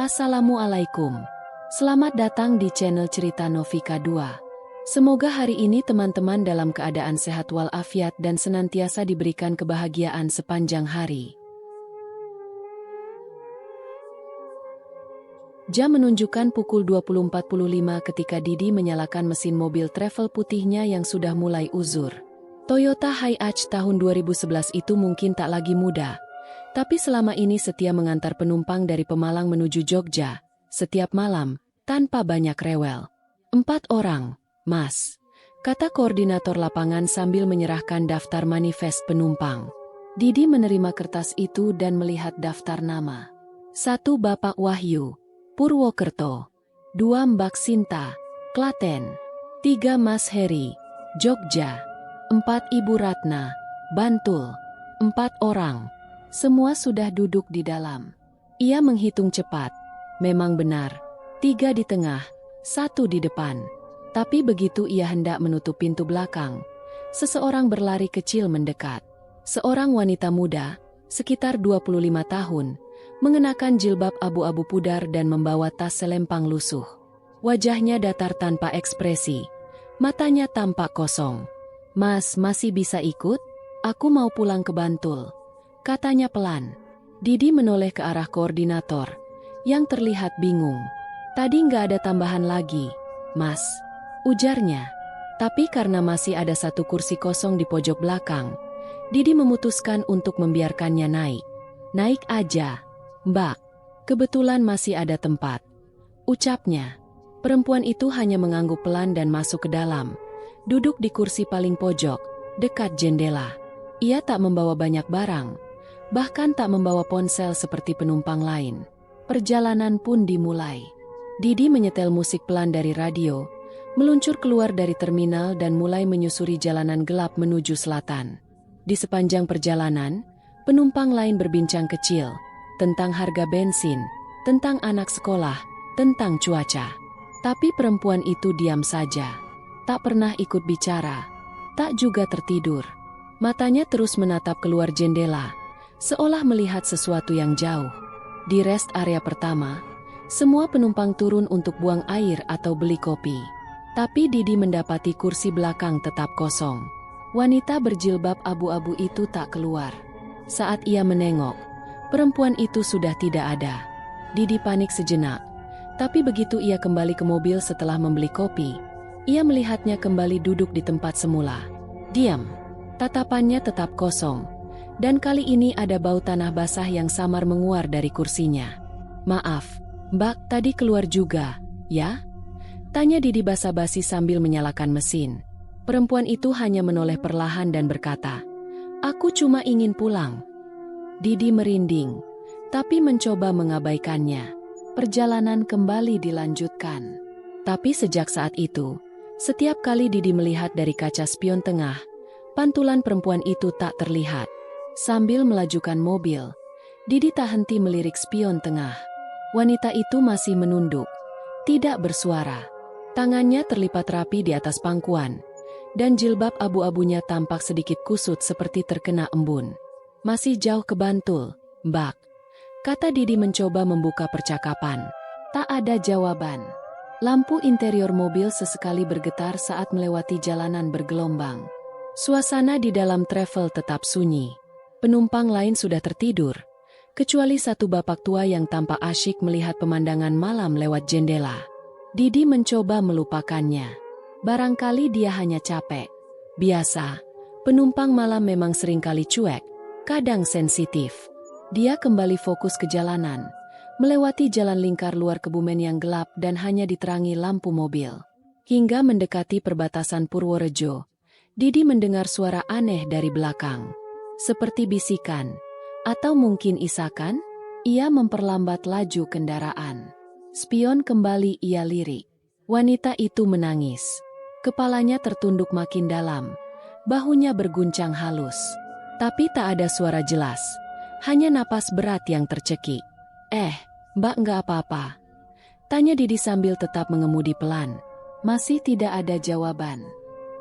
Assalamualaikum. Selamat datang di channel Cerita Novika 2. Semoga hari ini teman-teman dalam keadaan sehat walafiat dan senantiasa diberikan kebahagiaan sepanjang hari. Jam menunjukkan pukul 20.45 ketika Didi menyalakan mesin mobil travel putihnya yang sudah mulai uzur. Toyota Hiace tahun 2011 itu mungkin tak lagi muda. Tapi selama ini setia mengantar penumpang dari Pemalang menuju Jogja, setiap malam, tanpa banyak rewel. 4 orang, Mas, kata koordinator lapangan sambil menyerahkan daftar manifest penumpang. Didi menerima kertas itu dan melihat daftar nama. 1 Bapak Wahyu, Purwokerto. 2 Mbak Sinta, Klaten. 3 Mas Heri, Jogja. 4 Ibu Ratna, Bantul. 4 orang. Semua sudah duduk di dalam. Ia menghitung cepat. Memang benar. 3 di tengah, 1 di depan. Tapi begitu ia hendak menutup pintu belakang, seseorang berlari kecil mendekat. Seorang wanita muda, sekitar 25 tahun, mengenakan jilbab abu-abu pudar dan membawa tas selempang lusuh. Wajahnya datar tanpa ekspresi. Matanya tampak kosong. Mas, masih bisa ikut? Aku mau pulang ke Bantul, katanya pelan. Didi menoleh ke arah koordinator, yang terlihat bingung. Tadi nggak ada tambahan lagi, Mas, ujarnya. Tapi karena masih ada 1 kursi kosong di pojok belakang, Didi memutuskan untuk membiarkannya naik. Naik aja, Mbak. Kebetulan masih ada tempat, ucapnya. Perempuan itu hanya mengangguk pelan dan masuk ke dalam. Duduk di kursi paling pojok, dekat jendela. Ia tak membawa banyak barang. Bahkan tak membawa ponsel seperti penumpang lain. Perjalanan pun dimulai. Didi menyetel musik pelan dari radio, meluncur keluar dari terminal dan mulai menyusuri jalanan gelap menuju selatan. Di sepanjang perjalanan, penumpang lain berbincang kecil, tentang harga bensin, tentang anak sekolah, tentang cuaca. Tapi perempuan itu diam saja. Tak pernah ikut bicara, tak juga tertidur. Matanya terus menatap keluar jendela, seolah melihat sesuatu yang jauh. Di rest area pertama, semua penumpang turun untuk buang air atau beli kopi. Tapi Didi mendapati kursi belakang tetap kosong. Wanita berjilbab abu-abu itu tak keluar. Saat ia menengok, perempuan itu sudah tidak ada. Didi panik sejenak. Tapi begitu ia kembali ke mobil setelah membeli kopi, ia melihatnya kembali duduk di tempat semula. Diam. Tatapannya tetap kosong. Dan kali ini ada bau tanah basah yang samar menguar dari kursinya. Maaf, Mbak, tadi keluar juga, ya? Tanya Didi basa-basi sambil menyalakan mesin. Perempuan itu hanya menoleh perlahan dan berkata, "Aku cuma ingin pulang." Didi merinding, tapi mencoba mengabaikannya. Perjalanan kembali dilanjutkan. Tapi sejak saat itu, setiap kali Didi melihat dari kaca spion tengah, pantulan perempuan itu tak terlihat. Sambil melajukan mobil, Didi tak henti melirik spion tengah. Wanita itu masih menunduk, tidak bersuara. Tangannya terlipat rapi di atas pangkuan, dan jilbab abu-abunya tampak sedikit kusut seperti terkena embun. "Masih jauh ke Bantul, Mbak," kata Didi mencoba membuka percakapan. Tak ada jawaban. Lampu interior mobil sesekali bergetar saat melewati jalanan bergelombang. Suasana di dalam travel tetap sunyi. Penumpang lain sudah tertidur, kecuali 1 bapak tua yang tampak asyik melihat pemandangan malam lewat jendela. Didi mencoba melupakannya. Barangkali dia hanya capek. Biasa, penumpang malam memang seringkali cuek, kadang sensitif. Dia kembali fokus ke jalanan, melewati jalan lingkar luar Kebumen yang gelap dan hanya diterangi lampu mobil. Hingga mendekati perbatasan Purworejo, Didi mendengar suara aneh dari belakang. Seperti bisikan, atau mungkin isakan. Ia memperlambat laju kendaraan. Spion kembali ia lirik. Wanita itu menangis. Kepalanya tertunduk makin dalam. Bahunya berguncang halus. Tapi tak ada suara jelas. Hanya napas berat yang tercekik. Mbak, nggak apa-apa?" tanya Didi sambil tetap mengemudi pelan. Masih tidak ada jawaban.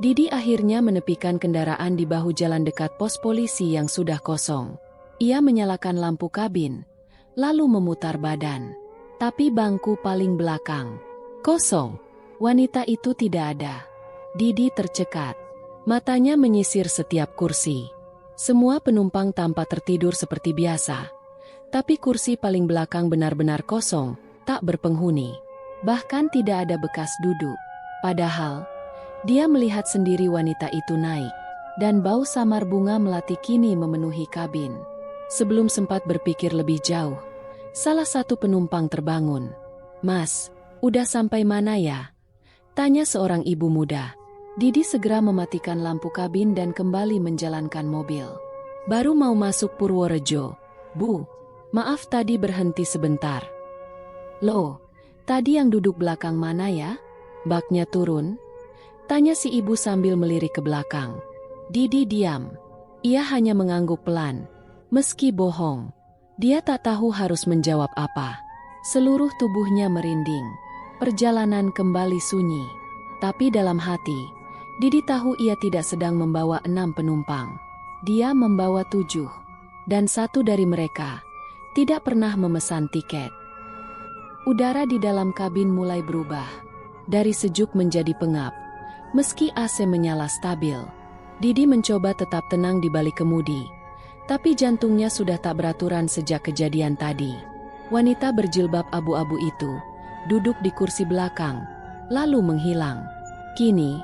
Didi akhirnya menepikan kendaraan di bahu jalan dekat pos polisi yang sudah kosong. Ia menyalakan lampu kabin, lalu memutar badan. Tapi bangku paling belakang kosong. Wanita itu tidak ada. Didi tercekat. Matanya menyisir setiap kursi. Semua penumpang tampak tertidur seperti biasa. Tapi kursi paling belakang benar-benar kosong, tak berpenghuni. Bahkan tidak ada bekas duduk. Padahal, dia melihat sendiri wanita itu naik. Dan bau samar bunga melati kini memenuhi kabin. Sebelum sempat berpikir lebih jauh, salah satu penumpang terbangun. "Mas, udah sampai mana ya?" tanya seorang ibu muda. Didi segera mematikan lampu kabin dan kembali menjalankan mobil. "Baru mau masuk Purworejo, Bu. Maaf tadi berhenti sebentar." "Loh, tadi yang duduk belakang mana ya? Baknya turun?" tanya si ibu sambil melirik ke belakang. Didi diam. Ia hanya mengangguk pelan. Meski bohong, dia tak tahu harus menjawab apa. Seluruh tubuhnya merinding. Perjalanan kembali sunyi. Tapi dalam hati, Didi tahu ia tidak sedang membawa 6 penumpang. Dia membawa 7. Dan satu dari mereka tidak pernah memesan tiket. Udara di dalam kabin mulai berubah. Dari sejuk menjadi pengap. Meski AC menyala stabil, Didi mencoba tetap tenang di balik kemudi. Tapi jantungnya sudah tak beraturan sejak kejadian tadi. Wanita berjilbab abu-abu itu duduk di kursi belakang, lalu menghilang. Kini,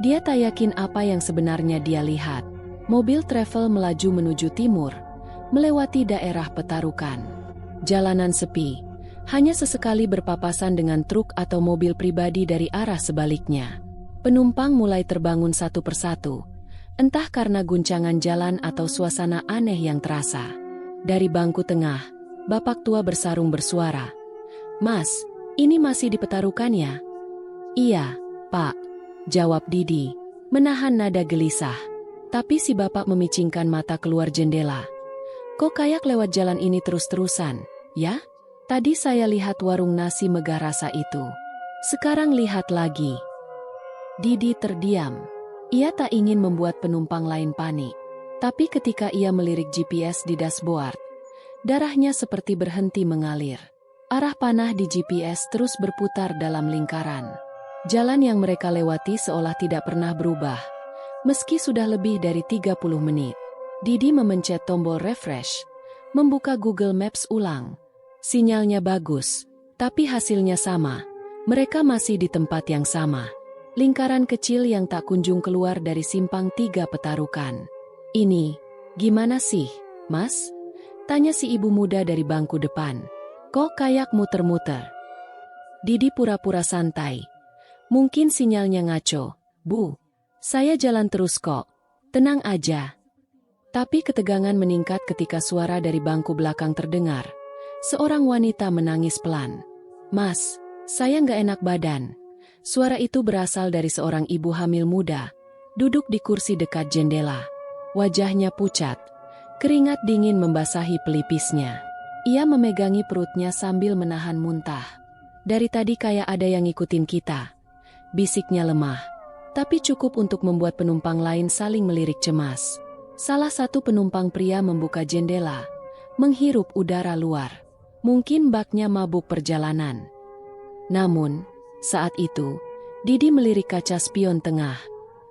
dia tak yakin apa yang sebenarnya dia lihat. Mobil travel melaju menuju timur, melewati daerah Petarukan. Jalanan sepi, hanya sesekali berpapasan dengan truk atau mobil pribadi dari arah sebaliknya. Penumpang mulai terbangun satu persatu. Entah karena guncangan jalan atau suasana aneh yang terasa. Dari bangku tengah, bapak tua bersarung bersuara. "Mas, ini masih di Petarukan ya?" "Iya, Pak," jawab Didi, menahan nada gelisah. Tapi si bapak memicingkan mata keluar jendela. "Kok kayak lewat jalan ini terus-terusan, ya? Tadi saya lihat warung nasi megah rasa itu. Sekarang lihat lagi." Didi terdiam. Ia tak ingin membuat penumpang lain panik. Tapi ketika ia melirik GPS di dashboard, darahnya seperti berhenti mengalir. Arah panah di GPS terus berputar dalam lingkaran. Jalan yang mereka lewati seolah tidak pernah berubah. Meski sudah lebih dari 30 menit. Didi memencet tombol refresh, membuka Google Maps ulang. Sinyalnya bagus, tapi hasilnya sama. Mereka masih di tempat yang sama. Lingkaran kecil yang tak kunjung keluar dari simpang 3 Petarukan. "Ini, gimana sih, Mas?" tanya si ibu muda dari bangku depan. "Kok kayak muter-muter?" Didi pura-pura santai. "Mungkin sinyalnya ngaco, Bu. Saya jalan terus kok. Tenang aja." Tapi ketegangan meningkat ketika suara dari bangku belakang terdengar. Seorang wanita menangis pelan. "Mas, saya nggak enak badan." Suara itu berasal dari seorang ibu hamil muda, duduk di kursi dekat jendela. Wajahnya pucat, keringat dingin membasahi pelipisnya. Ia memegangi perutnya sambil menahan muntah. "Dari tadi kayak ada yang ngikutin kita," bisiknya lemah. Tapi cukup untuk membuat penumpang lain saling melirik cemas. Salah satu penumpang pria membuka jendela, menghirup udara luar. Mungkin baknya mabuk perjalanan. Namun, saat itu, Didi melirik kaca spion tengah.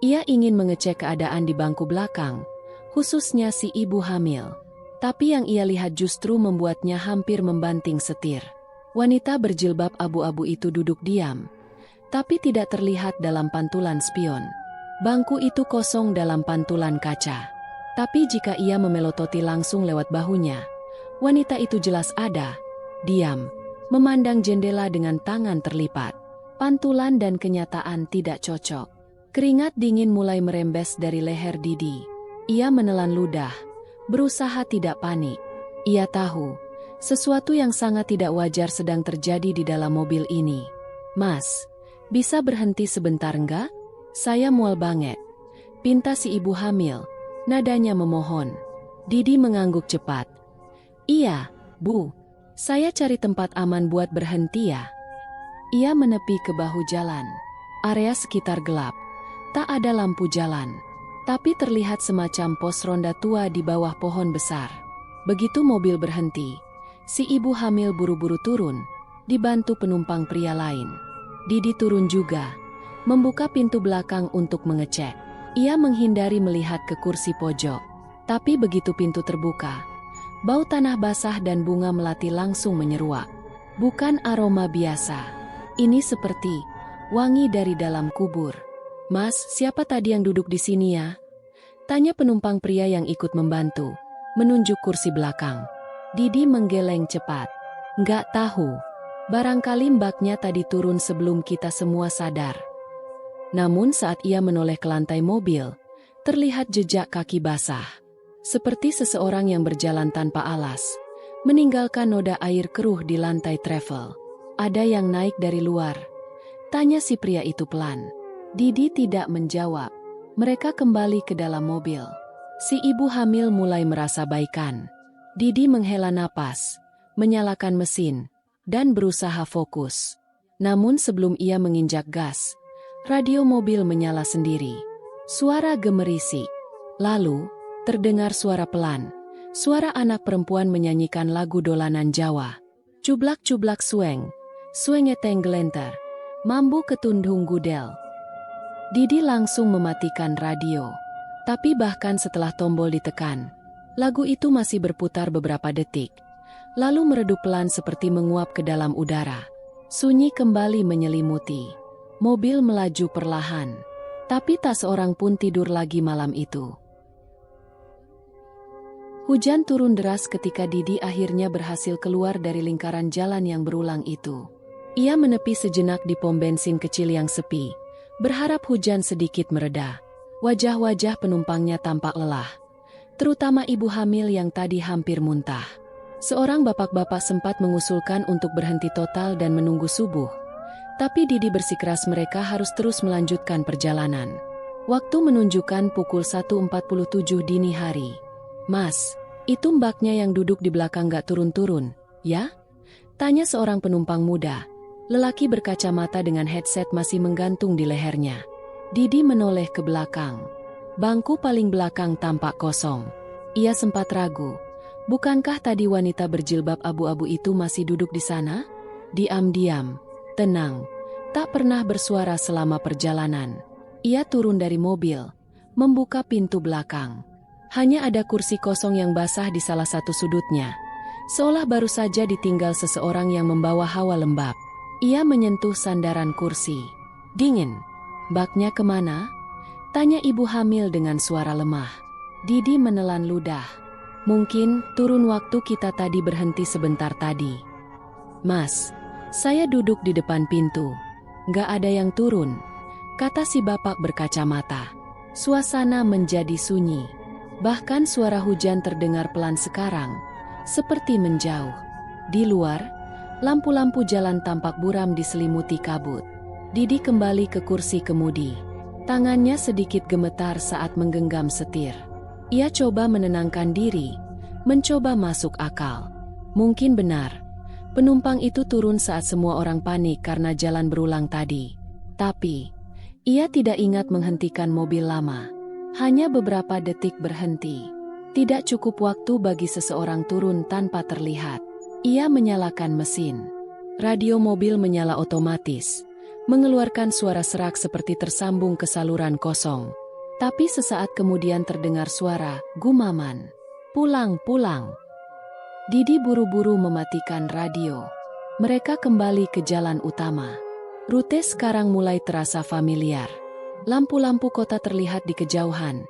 Ia ingin mengecek keadaan di bangku belakang, khususnya si ibu hamil. Tapi yang ia lihat justru membuatnya hampir membanting setir. Wanita berjilbab abu-abu itu duduk diam, tapi tidak terlihat dalam pantulan spion. Bangku itu kosong dalam pantulan kaca. Tapi jika ia memelototi langsung lewat bahunya, wanita itu jelas ada, diam, memandang jendela dengan tangan terlipat. Pantulan dan kenyataan tidak cocok. Keringat dingin mulai merembes dari leher Didi. Ia menelan ludah, berusaha tidak panik. Ia tahu, sesuatu yang sangat tidak wajar sedang terjadi di dalam mobil ini. "Mas, bisa berhenti sebentar enggak? Saya mual banget," pinta si ibu hamil, nadanya memohon. Didi mengangguk cepat. "Iya, Bu. Saya cari tempat aman buat berhenti ya." Ia menepi ke bahu jalan. Area sekitar gelap. Tak ada lampu jalan. Tapi terlihat semacam pos ronda tua di bawah pohon besar. Begitu mobil berhenti, si ibu hamil buru-buru turun, dibantu penumpang pria lain. Didi turun juga, membuka pintu belakang untuk mengecek. Ia menghindari melihat ke kursi pojok. Tapi begitu pintu terbuka, bau tanah basah dan bunga melati langsung menyeruak. Bukan aroma biasa. Ini seperti wangi dari dalam kubur. "Mas, siapa tadi yang duduk di sini ya?" tanya penumpang pria yang ikut membantu, menunjuk kursi belakang. Didi menggeleng cepat. "Nggak tahu. Barangkali mbaknya tadi turun sebelum kita semua sadar." Namun saat ia menoleh ke lantai mobil, terlihat jejak kaki basah. Seperti seseorang yang berjalan tanpa alas, meninggalkan noda air keruh di lantai travel. "Ada yang naik dari luar?" tanya si pria itu pelan. Didi tidak menjawab. Mereka kembali ke dalam mobil. Si ibu hamil mulai merasa baikan. Didi menghela napas, menyalakan mesin, dan berusaha fokus. Namun sebelum ia menginjak gas, radio mobil menyala sendiri. Suara gemerisik. Lalu, terdengar suara pelan. Suara anak perempuan menyanyikan lagu dolanan Jawa. "Cublak-cublak sueng, suengeteng gelenter, mambu ketundung gudel." Didi langsung mematikan radio. Tapi bahkan setelah tombol ditekan, lagu itu masih berputar beberapa detik. Lalu meredup pelan seperti menguap ke dalam udara. Sunyi kembali menyelimuti. Mobil melaju perlahan. Tapi tak seorang pun tidur lagi malam itu. Hujan turun deras ketika Didi akhirnya berhasil keluar dari lingkaran jalan yang berulang itu. Ia menepi sejenak di pom bensin kecil yang sepi, berharap hujan sedikit mereda. Wajah-wajah penumpangnya tampak lelah, terutama ibu hamil yang tadi hampir muntah. Seorang bapak-bapak sempat mengusulkan untuk berhenti total dan menunggu subuh. Tapi Didi bersikeras mereka harus terus melanjutkan perjalanan. Waktu menunjukkan pukul 1.47 dini hari. "Mas, itu mbaknya yang duduk di belakang gak turun-turun, ya?" tanya seorang penumpang muda. Lelaki berkacamata dengan headset masih menggantung di lehernya. Didi menoleh ke belakang. Bangku paling belakang tampak kosong. Ia sempat ragu. Bukankah tadi wanita berjilbab abu-abu itu masih duduk di sana? Diam-diam, tenang, tak pernah bersuara selama perjalanan. Ia turun dari mobil, membuka pintu belakang. Hanya ada kursi kosong yang basah di salah satu sudutnya. Seolah baru saja ditinggal seseorang yang membawa hawa lembab. Ia menyentuh sandaran kursi. "Dingin. Mbaknya kemana?" tanya ibu hamil dengan suara lemah. Didi menelan ludah. "Mungkin turun waktu kita tadi berhenti sebentar tadi." "Mas, saya duduk di depan pintu. Nggak ada yang turun," kata si bapak berkacamata. Suasana menjadi sunyi. Bahkan suara hujan terdengar pelan sekarang, seperti menjauh. Di luar, lampu-lampu jalan tampak buram diselimuti kabut. Didi kembali ke kursi kemudi. Tangannya sedikit gemetar saat menggenggam setir. Ia coba menenangkan diri, mencoba masuk akal. Mungkin benar, penumpang itu turun saat semua orang panik karena jalan berulang tadi. Tapi, ia tidak ingat menghentikan mobil lama. Hanya beberapa detik berhenti. Tidak cukup waktu bagi seseorang turun tanpa terlihat. Ia menyalakan mesin. Radio mobil menyala otomatis, mengeluarkan suara serak seperti tersambung ke saluran kosong. Tapi sesaat kemudian terdengar suara gumaman. "Pulang, pulang." Didi buru-buru mematikan radio. Mereka kembali ke jalan utama. Rute sekarang mulai terasa familiar. Lampu-lampu kota terlihat di kejauhan,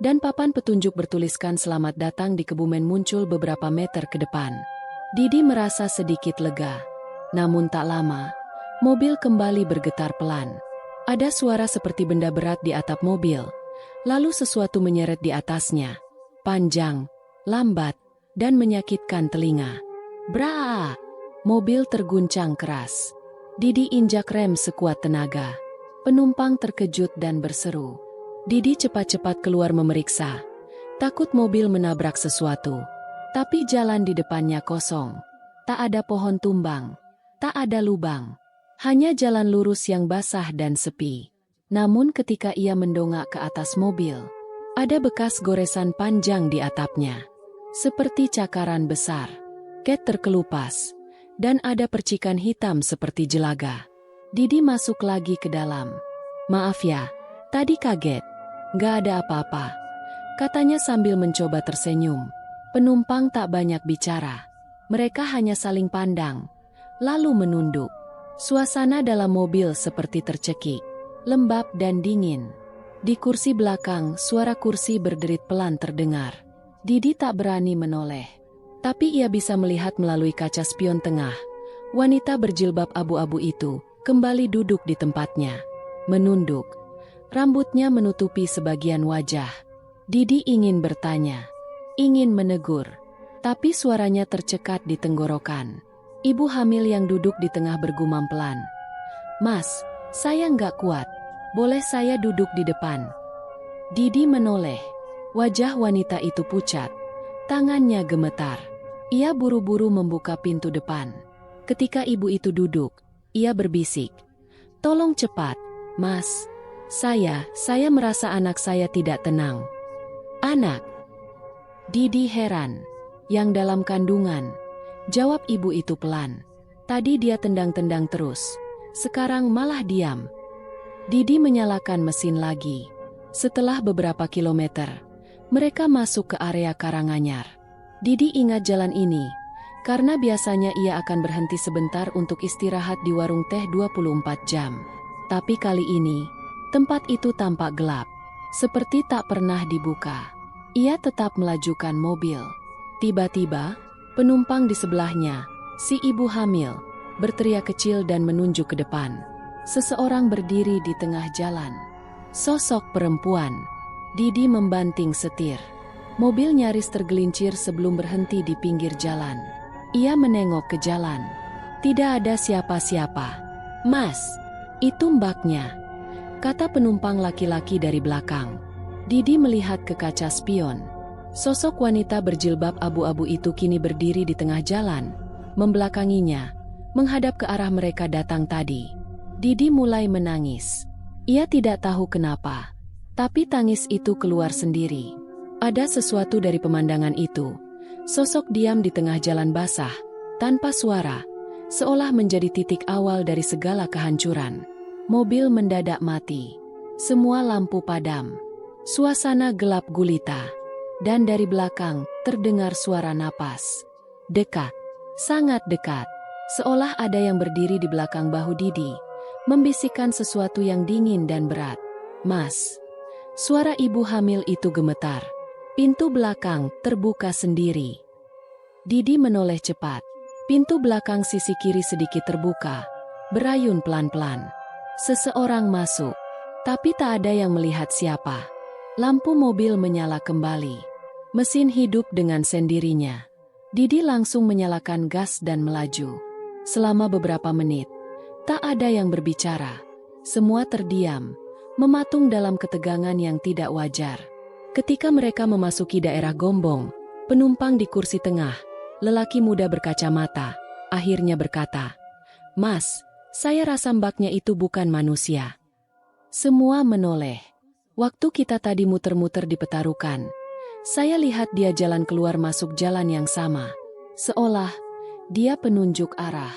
dan papan petunjuk bertuliskan "Selamat datang di Kebumen" muncul beberapa meter ke depan. Didi merasa sedikit lega. Namun tak lama, mobil kembali bergetar pelan. Ada suara seperti benda berat di atap mobil. Lalu sesuatu menyeret di atasnya. Panjang, lambat, dan menyakitkan telinga. Bra! Mobil terguncang keras. Didi injak rem sekuat tenaga. Penumpang terkejut dan berseru. Didi cepat-cepat keluar memeriksa. Takut mobil menabrak sesuatu. Tapi jalan di depannya kosong. Tak ada pohon tumbang. Tak ada lubang. Hanya jalan lurus yang basah dan sepi. Namun ketika ia mendongak ke atas mobil, ada bekas goresan panjang di atapnya. Seperti cakaran besar. Ket terkelupas. dan ada percikan hitam seperti jelaga. Didi masuk lagi ke dalam. "Maaf ya, tadi kaget." "Nggak ada apa-apa," katanya sambil mencoba tersenyum. Penumpang tak banyak bicara. Mereka hanya saling pandang, lalu menunduk. Suasana dalam mobil seperti tercekik, lembab dan dingin. Di kursi belakang, suara kursi berderit pelan terdengar. Didi tak berani menoleh, tapi ia bisa melihat melalui kaca spion tengah. Wanita berjilbab abu-abu itu kembali duduk di tempatnya, menunduk. Rambutnya menutupi sebagian wajah. Didi ingin bertanya, ingin menegur, tapi suaranya tercekat di tenggorokan. Ibu hamil yang duduk di tengah bergumam pelan. "Mas, saya nggak kuat. Boleh saya duduk di depan?" Didi menoleh. Wajah wanita itu pucat. Tangannya gemetar. Ia buru-buru membuka pintu depan. Ketika ibu itu duduk, ia berbisik, "Tolong cepat, Mas. Saya merasa anak saya tidak tenang." "Anak?" Didi heran. "Yang dalam kandungan," jawab ibu itu pelan. "Tadi dia tendang-tendang terus. Sekarang malah diam." Didi menyalakan mesin lagi. Setelah beberapa kilometer, mereka masuk ke area Karanganyar. Didi ingat jalan ini, karena biasanya ia akan berhenti sebentar untuk istirahat di warung teh 24 jam. Tapi kali ini, tempat itu tampak gelap, seperti tak pernah dibuka. Ia tetap melajukan mobil. Tiba-tiba, penumpang di sebelahnya, si ibu hamil, berteriak kecil dan menunjuk ke depan. Seseorang berdiri di tengah jalan. Sosok perempuan. Didi membanting setir. Mobil nyaris tergelincir sebelum berhenti di pinggir jalan. Ia menengok ke jalan. Tidak ada siapa-siapa. "Mas, itu mbaknya," kata penumpang laki-laki dari belakang. Didi melihat ke kaca spion. Sosok wanita berjilbab abu-abu itu kini berdiri di tengah jalan, membelakanginya, menghadap ke arah mereka datang tadi. Didi mulai menangis. Ia tidak tahu kenapa, tapi tangis itu keluar sendiri. Ada sesuatu dari pemandangan itu. Sosok diam di tengah jalan basah, tanpa suara, seolah menjadi titik awal dari segala kehancuran. Mobil mendadak mati. Semua lampu padam. Suasana gelap gulita. Dan dari belakang terdengar suara napas. Dekat, sangat dekat. Seolah ada yang berdiri di belakang bahu Didi, membisikkan sesuatu yang dingin dan berat. "Mas." Suara ibu hamil itu gemetar. Pintu belakang terbuka sendiri. Didi menoleh cepat. Pintu belakang sisi kiri sedikit terbuka, berayun pelan-pelan. Seseorang masuk, tapi tak ada yang melihat siapa. Lampu mobil menyala kembali. Mesin hidup dengan sendirinya. Didi langsung menyalakan gas dan melaju. Selama beberapa menit, tak ada yang berbicara. Semua terdiam, mematung dalam ketegangan yang tidak wajar. Ketika mereka memasuki daerah Gombong, penumpang di kursi tengah, lelaki muda berkacamata, akhirnya berkata, "Mas, saya rasa mbaknya itu bukan manusia." Semua menoleh. "Waktu kita tadi muter-muter di Petarukan, saya lihat dia jalan keluar masuk jalan yang sama. Seolah dia penunjuk arah.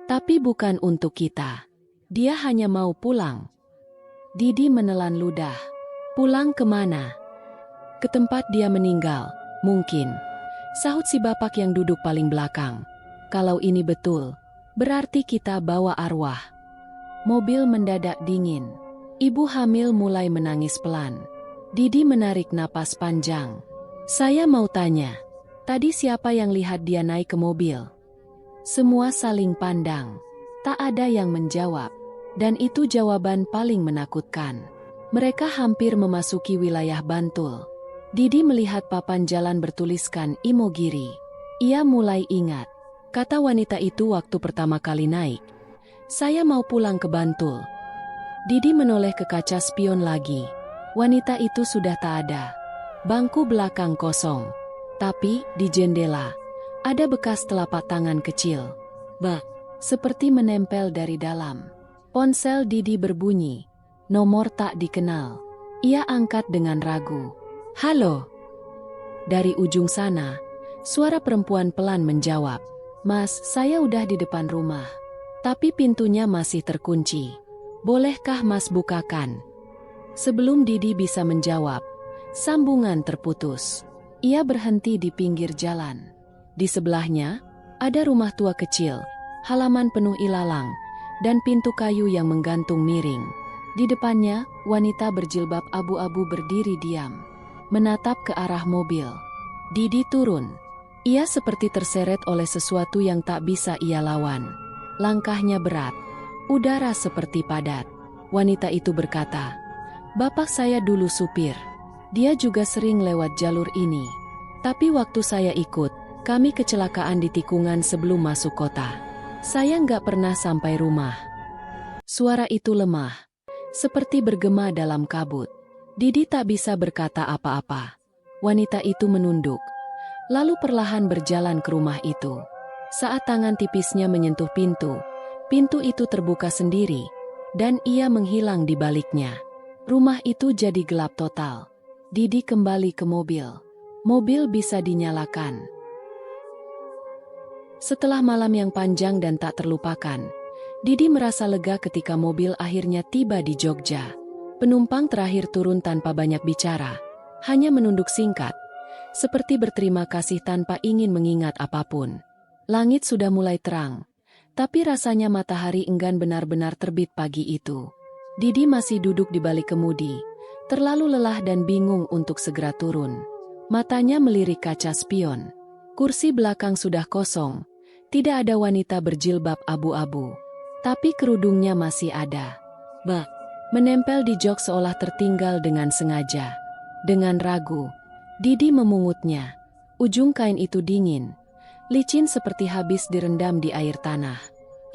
Tapi bukan untuk kita. Dia hanya mau pulang." Didi menelan ludah. "Pulang kemana?" "Ke tempat dia meninggal, mungkin," sahut si bapak yang duduk paling belakang. "Kalau ini betul, berarti kita bawa arwah." Mobil mendadak dingin. Ibu hamil mulai menangis pelan. Didi menarik napas panjang. "Saya mau tanya, tadi siapa yang lihat dia naik ke mobil?" Semua saling pandang. Tak ada yang menjawab. Dan itu jawaban paling menakutkan. Mereka hampir memasuki wilayah Bantul. Didi melihat papan jalan bertuliskan Imogiri. Ia mulai ingat. Kata wanita itu waktu pertama kali naik, "Saya mau pulang ke Bantul." Didi menoleh ke kaca spion lagi. Wanita itu sudah tak ada. Bangku belakang kosong. Tapi di jendela ada bekas telapak tangan kecil. Bak, seperti menempel dari dalam. Ponsel Didi berbunyi. Nomor tak dikenal. Ia angkat dengan ragu. "Halo?" Dari ujung sana, suara perempuan pelan menjawab. "Mas, saya udah di depan rumah. Tapi pintunya masih terkunci. Bolehkah Mas bukakan?" Sebelum Didi bisa menjawab, sambungan terputus. Ia berhenti di pinggir jalan. Di sebelahnya, ada rumah tua kecil, halaman penuh ilalang, dan pintu kayu yang menggantung miring. Di depannya, wanita berjilbab abu-abu berdiri diam, menatap ke arah mobil. Didi turun. Ia seperti terseret oleh sesuatu yang tak bisa ia lawan. Langkahnya berat, udara seperti padat. Wanita itu berkata, "Bapak saya dulu supir. Dia juga sering lewat jalur ini. Tapi waktu saya ikut, kami kecelakaan di tikungan sebelum masuk kota. Saya nggak pernah sampai rumah." Suara itu lemah, seperti bergema dalam kabut. Didi tak bisa berkata apa-apa. Wanita itu menunduk, lalu perlahan berjalan ke rumah itu. Saat tangan tipisnya menyentuh pintu, pintu itu terbuka sendiri, dan ia menghilang di baliknya. Rumah itu jadi gelap total. Didi kembali ke mobil. Mobil bisa dinyalakan. Setelah malam yang panjang dan tak terlupakan, Didi merasa lega ketika mobil akhirnya tiba di Jogja. Penumpang terakhir turun tanpa banyak bicara, hanya menunduk singkat, seperti berterima kasih tanpa ingin mengingat apapun. Langit sudah mulai terang, tapi rasanya matahari enggan benar-benar terbit pagi itu. Didi masih duduk di balik kemudi, terlalu lelah dan bingung untuk segera turun. Matanya melirik kaca spion. Kursi belakang sudah kosong, tidak ada wanita berjilbab abu-abu. Tapi kerudungnya masih ada. Menempel di jok seolah tertinggal dengan sengaja. Dengan ragu, Didi memungutnya. Ujung kain itu dingin, licin seperti habis direndam di air tanah.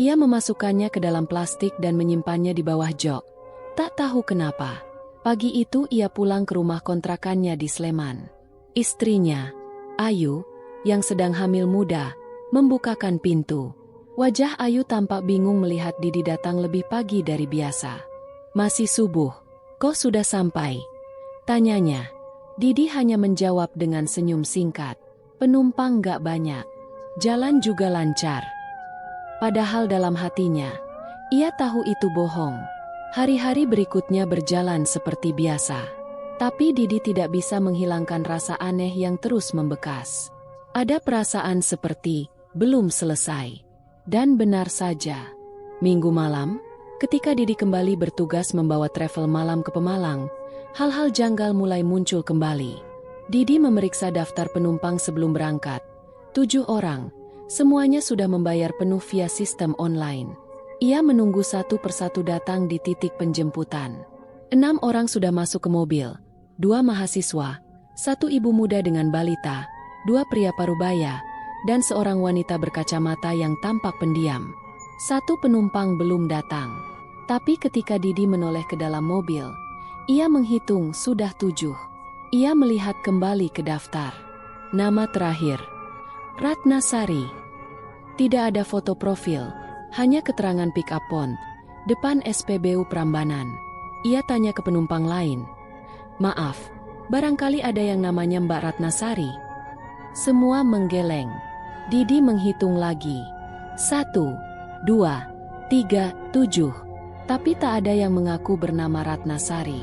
Ia memasukkannya ke dalam plastik dan menyimpannya di bawah jok. Tak tahu kenapa, pagi itu ia pulang ke rumah kontrakannya di Sleman. Istrinya, Ayu, yang sedang hamil muda, membukakan pintu. Wajah Ayu tampak bingung melihat Didi datang lebih pagi dari biasa. "Masih subuh, kok sudah sampai?" tanyanya. Didi hanya menjawab dengan senyum singkat. "Penumpang gak banyak. Jalan juga lancar." Padahal dalam hatinya, ia tahu itu bohong. Hari-hari berikutnya berjalan seperti biasa. Tapi Didi tidak bisa menghilangkan rasa aneh yang terus membekas. Ada perasaan seperti belum selesai. Dan benar saja, Minggu malam, ketika Didi kembali bertugas membawa travel malam ke Pemalang, hal-hal janggal mulai muncul kembali. Didi memeriksa daftar penumpang sebelum berangkat. 7 orang, semuanya sudah membayar penuh via sistem online. Ia menunggu satu persatu datang di titik penjemputan. 6 orang sudah masuk ke mobil, 2 mahasiswa, 1 ibu muda dengan balita, 2 pria parubaya, dan seorang wanita berkacamata yang tampak pendiam. 1 penumpang belum datang. Tapi ketika Didi menoleh ke dalam mobil, ia menghitung sudah 7. Ia melihat kembali ke daftar. Nama terakhir, Ratnasari. Tidak ada foto profil, hanya keterangan pick up point, depan SPBU Prambanan. Ia tanya ke penumpang lain, "Maaf, barangkali ada yang namanya Mbak Ratnasari?" Semua menggeleng. Didi menghitung lagi. 1, 2, 3, 7. Tapi tak ada yang mengaku bernama Ratnasari.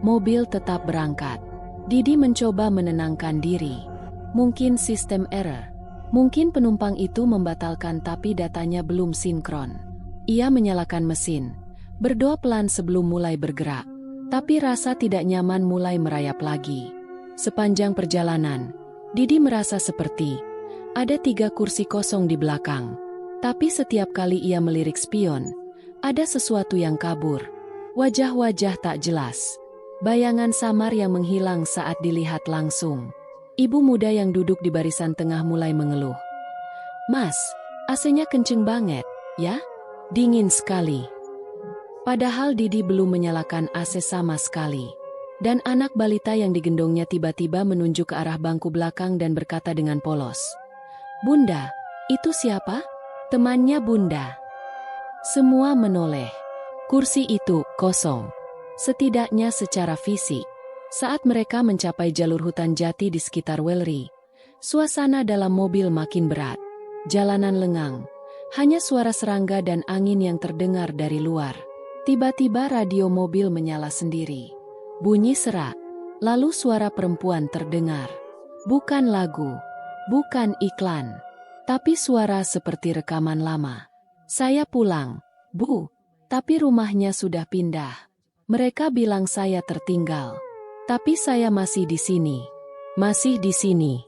Mobil tetap berangkat. Didi mencoba menenangkan diri. Mungkin sistem error. Mungkin penumpang itu membatalkan tapi datanya belum sinkron. Ia menyalakan mesin, berdoa pelan sebelum mulai bergerak. Tapi rasa tidak nyaman mulai merayap lagi. Sepanjang perjalanan, Didi merasa seperti ada 3 kursi kosong di belakang. Tapi setiap kali ia melirik spion, ada sesuatu yang kabur. Wajah-wajah tak jelas. Bayangan samar yang menghilang saat dilihat langsung. Ibu muda yang duduk di barisan tengah mulai mengeluh. "Mas, AC-nya kenceng banget, ya? Dingin sekali." Padahal Didi belum menyalakan AC sama sekali. Dan anak balita yang digendongnya tiba-tiba menunjuk ke arah bangku belakang dan berkata dengan polos, "Bunda, itu siapa?" "Temannya Bunda." Semua menoleh. Kursi itu kosong. Setidaknya secara fisik. Saat mereka mencapai jalur hutan jati di sekitar Welry, suasana dalam mobil makin berat. Jalanan lengang. Hanya suara serangga dan angin yang terdengar dari luar. Tiba-tiba radio mobil menyala sendiri. Bunyi serak. Lalu suara perempuan terdengar. Bukan lagu. Bukan iklan. Tapi suara seperti rekaman lama. Saya pulang, Bu. Tapi rumahnya sudah pindah. Mereka bilang saya tertinggal. Tapi saya masih di sini. Masih di sini.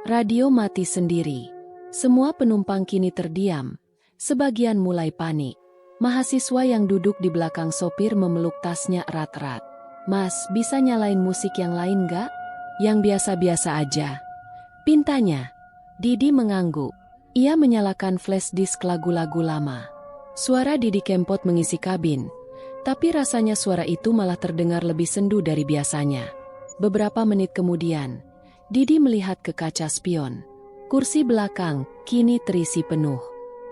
Radio mati sendiri. Semua penumpang kini terdiam. Sebagian mulai panik. Mahasiswa yang duduk di belakang sopir memeluk tasnya erat-erat. Mas, bisa nyalain musik yang lain gak? Yang biasa-biasa aja. Pintanya. Didi mengangguk. Ia menyalakan flash disk lagu-lagu lama. Suara Didi Kempot mengisi kabin. Tapi rasanya suara itu malah terdengar lebih sendu dari biasanya. Beberapa menit kemudian, Didi melihat ke kaca spion. Kursi belakang kini terisi penuh.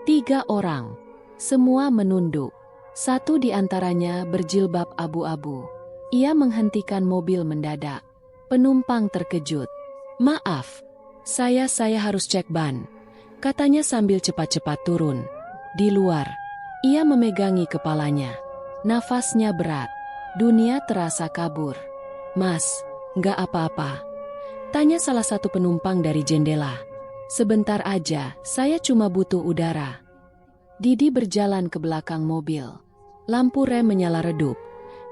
3 orang. Semua menunduk. Satu di antaranya berjilbab abu-abu. Ia menghentikan mobil mendadak. Penumpang terkejut. Maaf, saya harus cek ban, katanya sambil cepat-cepat turun. Di luar, ia memegangi kepalanya. Nafasnya berat. Dunia terasa kabur. Mas, nggak apa-apa? Tanya salah satu penumpang dari jendela. Sebentar aja, saya cuma butuh udara. Didi berjalan ke belakang mobil. Lampu rem menyala redup.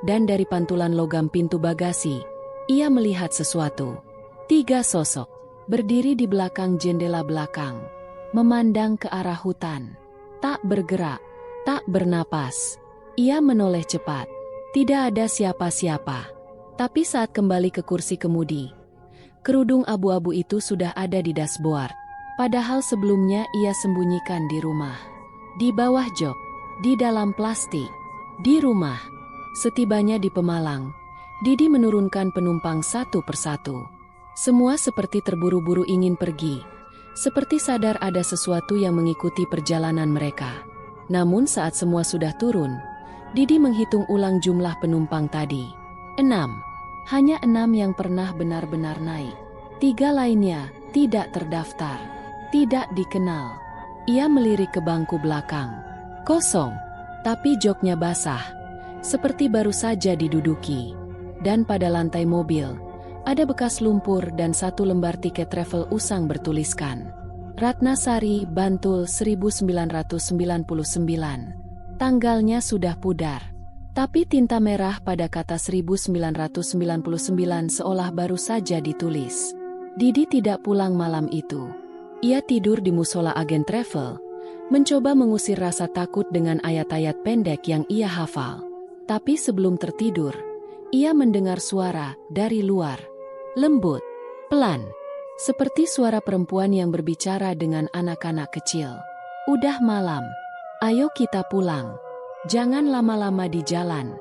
Dan dari pantulan logam pintu bagasi, ia melihat sesuatu. 3 sosok berdiri di belakang jendela belakang, memandang ke arah hutan. Tak bergerak, tak bernapas. Ia menoleh cepat. Tidak ada siapa-siapa. Tapi saat kembali ke kursi kemudi, kerudung abu-abu itu sudah ada di dashboard. Padahal sebelumnya ia sembunyikan di rumah. Di bawah jok, di dalam plastik, di rumah. Setibanya di Pemalang, Didi menurunkan penumpang satu persatu. Semua seperti terburu-buru ingin pergi. Seperti sadar ada sesuatu yang mengikuti perjalanan mereka. Namun saat semua sudah turun, Didi menghitung ulang jumlah penumpang tadi. 6. Hanya 6 yang pernah benar-benar naik. 3 lainnya tidak terdaftar. Tidak dikenal. Ia melirik ke bangku belakang. Kosong. Tapi joknya basah. Seperti baru saja diduduki. Dan pada lantai mobil, ada bekas lumpur dan 1 lembar tiket travel usang bertuliskan Ratnasari, Bantul 1999. Tanggalnya sudah pudar. Tapi tinta merah pada kata 1999 seolah baru saja ditulis. Didi tidak pulang malam itu. Ia tidur di musola agen travel, mencoba mengusir rasa takut dengan ayat-ayat pendek yang ia hafal. Tapi sebelum tertidur, ia mendengar suara dari luar. Lembut, pelan, seperti suara perempuan yang berbicara dengan anak-anak kecil. Udah malam, ayo kita pulang. Jangan lama-lama di jalan.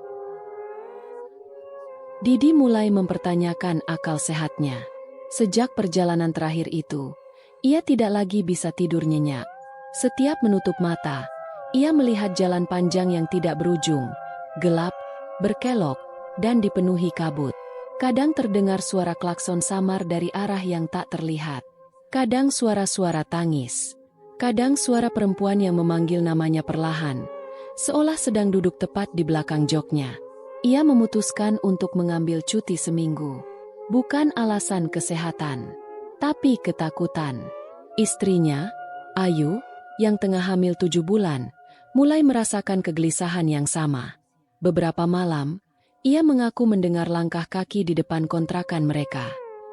Didi mulai mempertanyakan akal sehatnya. Sejak perjalanan terakhir itu, ia tidak lagi bisa tidur nyenyak. Setiap menutup mata, ia melihat jalan panjang yang tidak berujung, gelap, berkelok, dan dipenuhi kabut. Kadang terdengar suara klakson samar dari arah yang tak terlihat. Kadang suara-suara tangis. Kadang suara perempuan yang memanggil namanya perlahan, seolah sedang duduk tepat di belakang joknya. Ia memutuskan untuk mengambil cuti seminggu. Bukan alasan kesehatan, tapi ketakutan. Istrinya, Ayu, yang tengah hamil 7 bulan, mulai merasakan kegelisahan yang sama. Beberapa malam, ia mengaku mendengar langkah kaki di depan kontrakan mereka.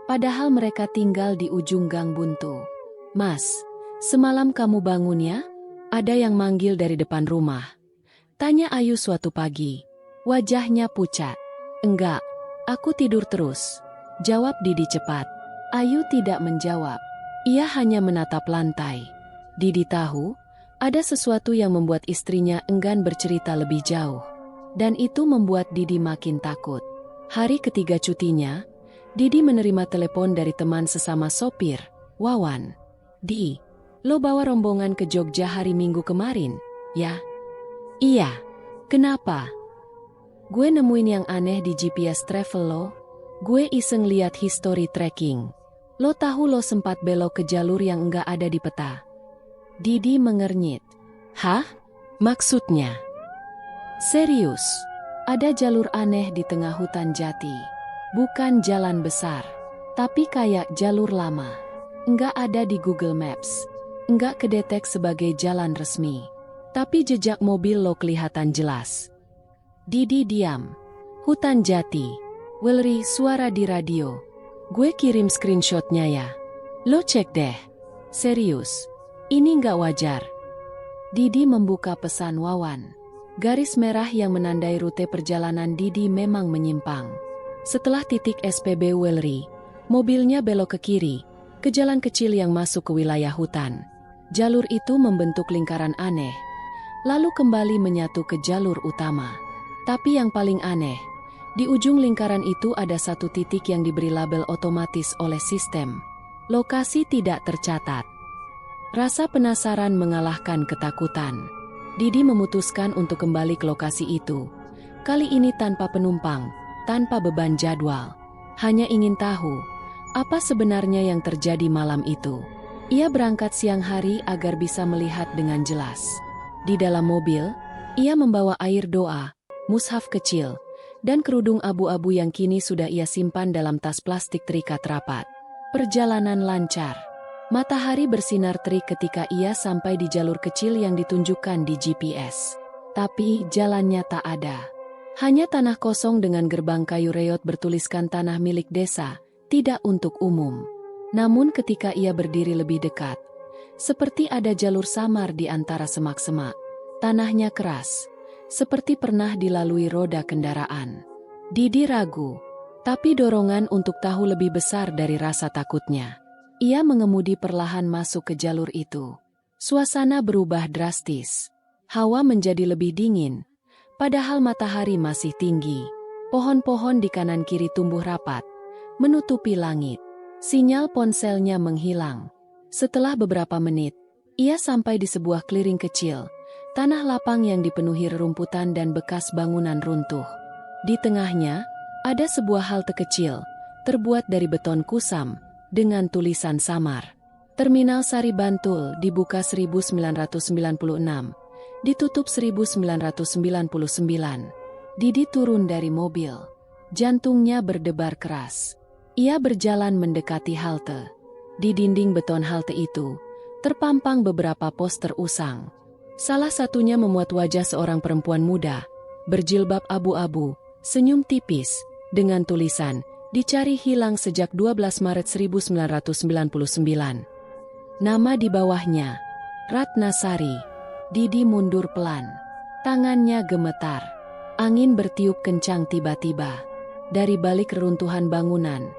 Padahal mereka tinggal di ujung gang buntu. Mas, semalam kamu bangun ya? Ada yang manggil dari depan rumah. Tanya Ayu suatu pagi. Wajahnya pucat. Enggak, aku tidur terus. Jawab Didi cepat. Ayu tidak menjawab. Ia hanya menatap lantai. Didi tahu, ada sesuatu yang membuat istrinya enggan bercerita lebih jauh. Dan itu membuat Didi makin takut. Hari ketiga cutinya, Didi menerima telepon dari teman sesama sopir, Wawan. Di, lo bawa rombongan ke Jogja hari Minggu kemarin, ya? Iya. Kenapa? Gue nemuin yang aneh di GPS travel lo. Gue iseng lihat history tracking. Lo tahu lo sempat belok ke jalur yang enggak ada di peta. Didi mengernyit. Hah? Maksudnya? Serius? Ada jalur aneh di tengah hutan jati. Bukan jalan besar, tapi kayak jalur lama. Enggak ada di Google Maps. Enggak kedetek sebagai jalan resmi. Tapi jejak mobil lo kelihatan jelas. Didi diam. Hutan jati. Welry, suara di radio. Gue kirim screenshotnya ya. Lo cek deh. Serius. Ini nggak wajar. Didi membuka pesan Wawan. Garis merah yang menandai rute perjalanan Didi memang menyimpang. Setelah titik SPB Welry, mobilnya belok ke kiri, ke jalan kecil yang masuk ke wilayah hutan. Jalur itu membentuk lingkaran aneh, lalu kembali menyatu ke jalur utama. Tapi yang paling aneh, di ujung lingkaran itu ada satu titik yang diberi label otomatis oleh sistem. Lokasi tidak tercatat. Rasa penasaran mengalahkan ketakutan. Didi memutuskan untuk kembali ke lokasi itu. Kali ini tanpa penumpang, tanpa beban jadwal. Hanya ingin tahu, apa sebenarnya yang terjadi malam itu. Ia berangkat siang hari agar bisa melihat dengan jelas. Di dalam mobil, ia membawa air doa, mushaf kecil, dan kerudung abu-abu yang kini sudah ia simpan dalam tas plastik terikat rapat. Perjalanan lancar. Matahari bersinar terik ketika ia sampai di jalur kecil yang ditunjukkan di GPS. Tapi jalannya tak ada. Hanya tanah kosong dengan gerbang kayu reot bertuliskan tanah milik desa, tidak untuk umum. Namun ketika ia berdiri lebih dekat, seperti ada jalur samar di antara semak-semak. Tanahnya keras, seperti pernah dilalui roda kendaraan. Didi ragu, tapi dorongan untuk tahu lebih besar dari rasa takutnya. Ia mengemudi perlahan masuk ke jalur itu. Suasana berubah drastis. Hawa menjadi lebih dingin, padahal matahari masih tinggi. Pohon-pohon di kanan kiri tumbuh rapat, menutupi langit. Sinyal ponselnya menghilang. Setelah beberapa menit, ia sampai di sebuah clearing kecil, tanah lapang yang dipenuhi rerumputan dan bekas bangunan runtuh. Di tengahnya, ada sebuah halte kecil, terbuat dari beton kusam, dengan tulisan samar. Terminal Sari Bantul dibuka 1996, ditutup 1999. Didi turun dari mobil. Jantungnya berdebar keras. Ia berjalan mendekati halte. Di dinding beton halte itu, terpampang beberapa poster usang. Salah satunya memuat wajah seorang perempuan muda, berjilbab abu-abu, senyum tipis, dengan tulisan, "Dicari hilang sejak 12 Maret 1999. Nama di bawahnya, Ratnasari. Didi mundur pelan. Tangannya gemetar. Angin bertiup kencang tiba-tiba. Dari balik reruntuhan bangunan,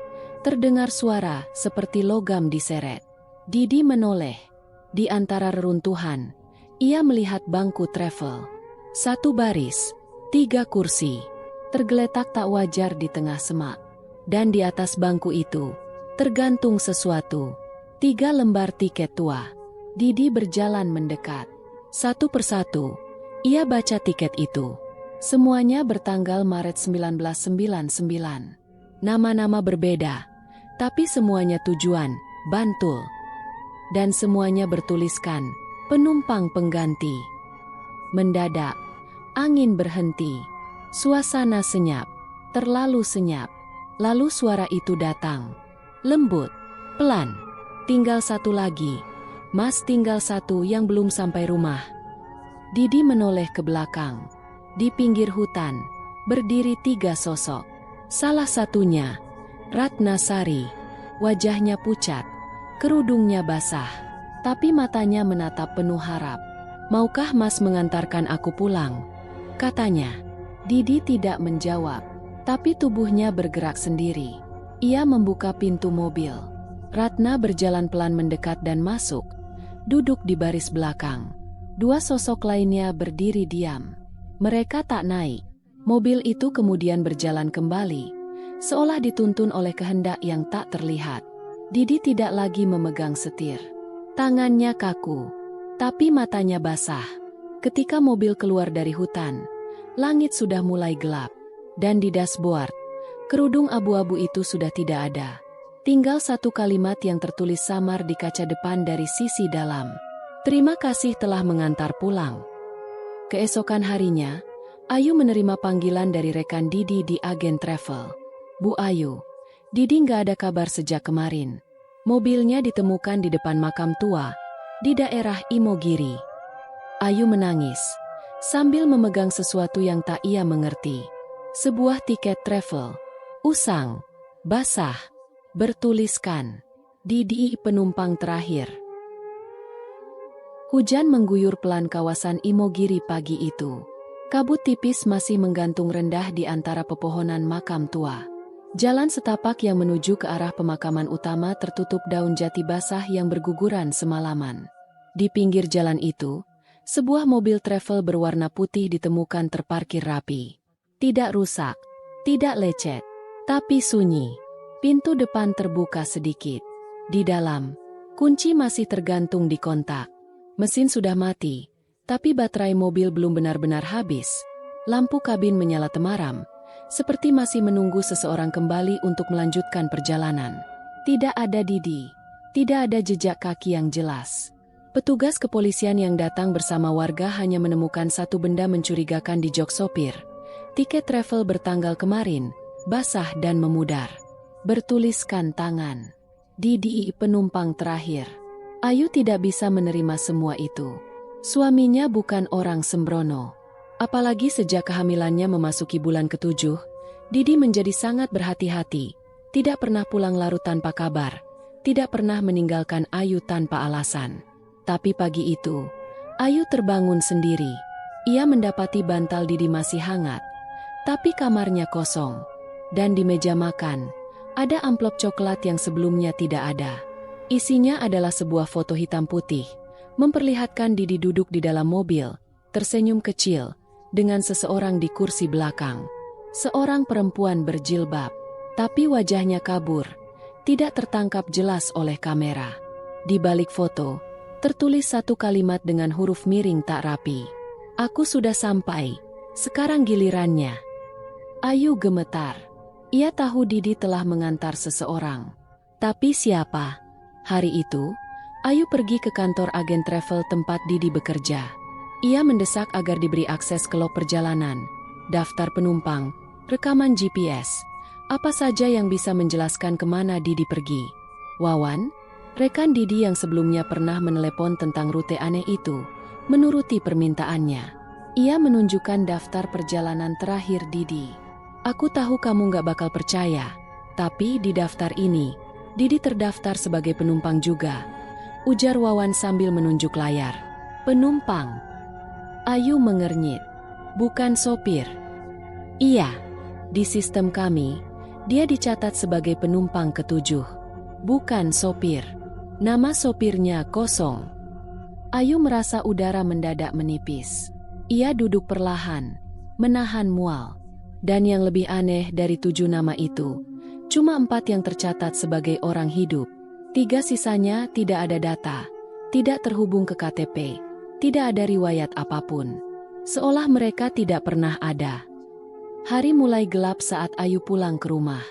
terdengar suara seperti logam diseret. Didi menoleh. Di antara reruntuhan, ia melihat bangku travel. Satu baris, 3 kursi, tergeletak tak wajar di tengah semak. Dan di atas bangku itu, tergantung sesuatu. 3 lembar tiket tua. Didi berjalan mendekat. Satu persatu, ia baca tiket itu. Semuanya bertanggal Maret 1999. Nama-nama berbeda, tapi semuanya tujuan, Bantul. Dan semuanya bertuliskan, penumpang pengganti. Mendadak, angin berhenti. Suasana senyap, terlalu senyap. Lalu suara itu datang. Lembut, pelan. Tinggal satu lagi. Mas, tinggal satu yang belum sampai rumah. Didi menoleh ke belakang. Di pinggir hutan, berdiri 3 sosok. Salah satunya, Ratnasari. Wajahnya pucat, kerudungnya basah. Tapi matanya menatap penuh harap. "Maukah Mas mengantarkan aku pulang?" katanya. Didi tidak menjawab. Tapi tubuhnya bergerak sendiri. Ia membuka pintu mobil. Ratna berjalan pelan mendekat dan masuk. Duduk di baris belakang. 2 sosok lainnya berdiri diam. Mereka tak naik. Mobil itu kemudian berjalan kembali, seolah dituntun oleh kehendak yang tak terlihat. Didi tidak lagi memegang setir. Tangannya kaku, tapi matanya basah. Ketika mobil keluar dari hutan, langit sudah mulai gelap. Dan di dashboard, kerudung abu-abu itu sudah tidak ada. Tinggal satu kalimat yang tertulis samar di kaca depan dari sisi dalam. Terima kasih telah mengantar pulang. Keesokan harinya, Ayu menerima panggilan dari rekan Didi di agen travel. Bu Ayu, Didi nggak ada kabar sejak kemarin. Mobilnya ditemukan di depan makam tua, di daerah Imogiri. Ayu menangis, sambil memegang sesuatu yang tak ia mengerti. Sebuah tiket travel, usang, basah, bertuliskan, Didi penumpang terakhir. Hujan mengguyur pelan kawasan Imogiri pagi itu. Kabut tipis masih menggantung rendah di antara pepohonan makam tua. Jalan setapak yang menuju ke arah pemakaman utama tertutup daun jati basah yang berguguran semalaman. Di pinggir jalan itu, sebuah mobil travel berwarna putih ditemukan terparkir rapi. Tidak rusak, tidak lecet, tapi sunyi. Pintu depan terbuka sedikit. Di dalam, kunci masih tergantung di kontak. Mesin sudah mati, tapi baterai mobil belum benar-benar habis. Lampu kabin menyala temaram, seperti masih menunggu seseorang kembali untuk melanjutkan perjalanan. Tidak ada Didi, tidak ada jejak kaki yang jelas. Petugas kepolisian yang datang bersama warga hanya menemukan satu benda mencurigakan di jok sopir. Tiket travel bertanggal kemarin, basah dan memudar. Bertuliskan tangan, Didi penumpang terakhir. Ayu tidak bisa menerima semua itu. Suaminya bukan orang sembrono. Apalagi sejak kehamilannya memasuki bulan ke-7, Didi menjadi sangat berhati-hati. Tidak pernah pulang larut tanpa kabar. Tidak pernah meninggalkan Ayu tanpa alasan. Tapi pagi itu, Ayu terbangun sendiri. Ia mendapati bantal Didi masih hangat. Tapi kamarnya kosong. Dan di meja makan, ada amplop coklat yang sebelumnya tidak ada. Isinya adalah sebuah foto hitam putih, memperlihatkan Didi duduk di dalam mobil, tersenyum kecil, dengan seseorang di kursi belakang. Seorang perempuan berjilbab, tapi wajahnya kabur, tidak tertangkap jelas oleh kamera. Di balik foto, tertulis satu kalimat dengan huruf miring tak rapi. Aku sudah sampai, sekarang gilirannya. Ayu gemetar. Ia tahu Didi telah mengantar seseorang. Tapi siapa? Hari itu, Ayu pergi ke kantor agen travel tempat Didi bekerja. Ia mendesak agar diberi akses ke log perjalanan, daftar penumpang, rekaman GPS, apa saja yang bisa menjelaskan kemana Didi pergi. Wawan, rekan Didi yang sebelumnya pernah menelepon tentang rute aneh itu, menuruti permintaannya. Ia menunjukkan daftar perjalanan terakhir Didi. Aku tahu kamu gak bakal percaya, tapi di daftar ini, Didi terdaftar sebagai penumpang juga, ujar Wawan sambil menunjuk layar. Penumpang. Ayu mengernyit. Bukan sopir. Iya, di sistem kami, dia dicatat sebagai penumpang ke-7. Bukan sopir. Nama sopirnya kosong. Ayu merasa udara mendadak menipis. Ia duduk perlahan, menahan mual. Dan yang lebih aneh dari 7 nama itu, cuma 4 yang tercatat sebagai orang hidup. 3 sisanya tidak ada data, tidak terhubung ke KTP, tidak ada riwayat apapun. Seolah mereka tidak pernah ada. Hari mulai gelap saat Ayu pulang ke rumah.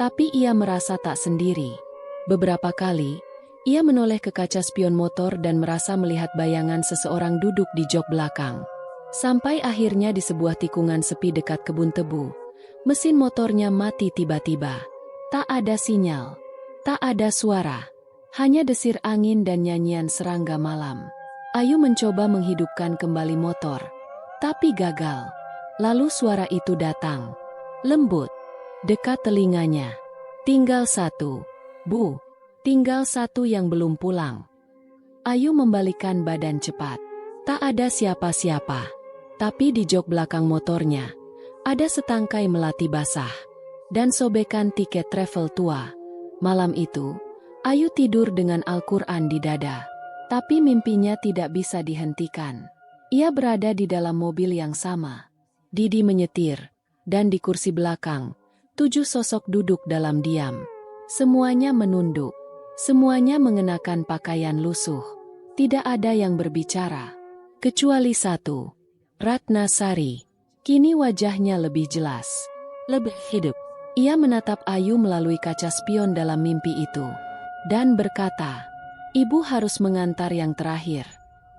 Tapi ia merasa tak sendiri. Beberapa kali, ia menoleh ke kaca spion motor dan merasa melihat bayangan seseorang duduk di jok belakang. Sampai akhirnya di sebuah tikungan sepi dekat kebun tebu, mesin motornya mati tiba-tiba. Tak ada sinyal, tak ada suara, hanya desir angin dan nyanyian serangga malam. Ayu mencoba menghidupkan kembali motor, tapi gagal. Lalu suara itu datang, lembut, dekat telinganya. Tinggal satu, Bu, tinggal satu yang belum pulang. Ayu membalikkan badan cepat. Tak ada siapa-siapa. Tapi di jok belakang motornya, ada setangkai melati basah dan sobekan tiket travel tua. Malam itu, Ayu tidur dengan Al-Quran di dada. Tapi mimpinya tidak bisa dihentikan. Ia berada di dalam mobil yang sama. Didi menyetir, dan di kursi belakang, 7 sosok duduk dalam diam. Semuanya menunduk, semuanya mengenakan pakaian lusuh. Tidak ada yang berbicara, kecuali satu. Ratna Sari. Kini wajahnya lebih jelas, lebih hidup. Ia menatap Ayu melalui kaca spion dalam mimpi itu, dan berkata, Ibu harus mengantar yang terakhir.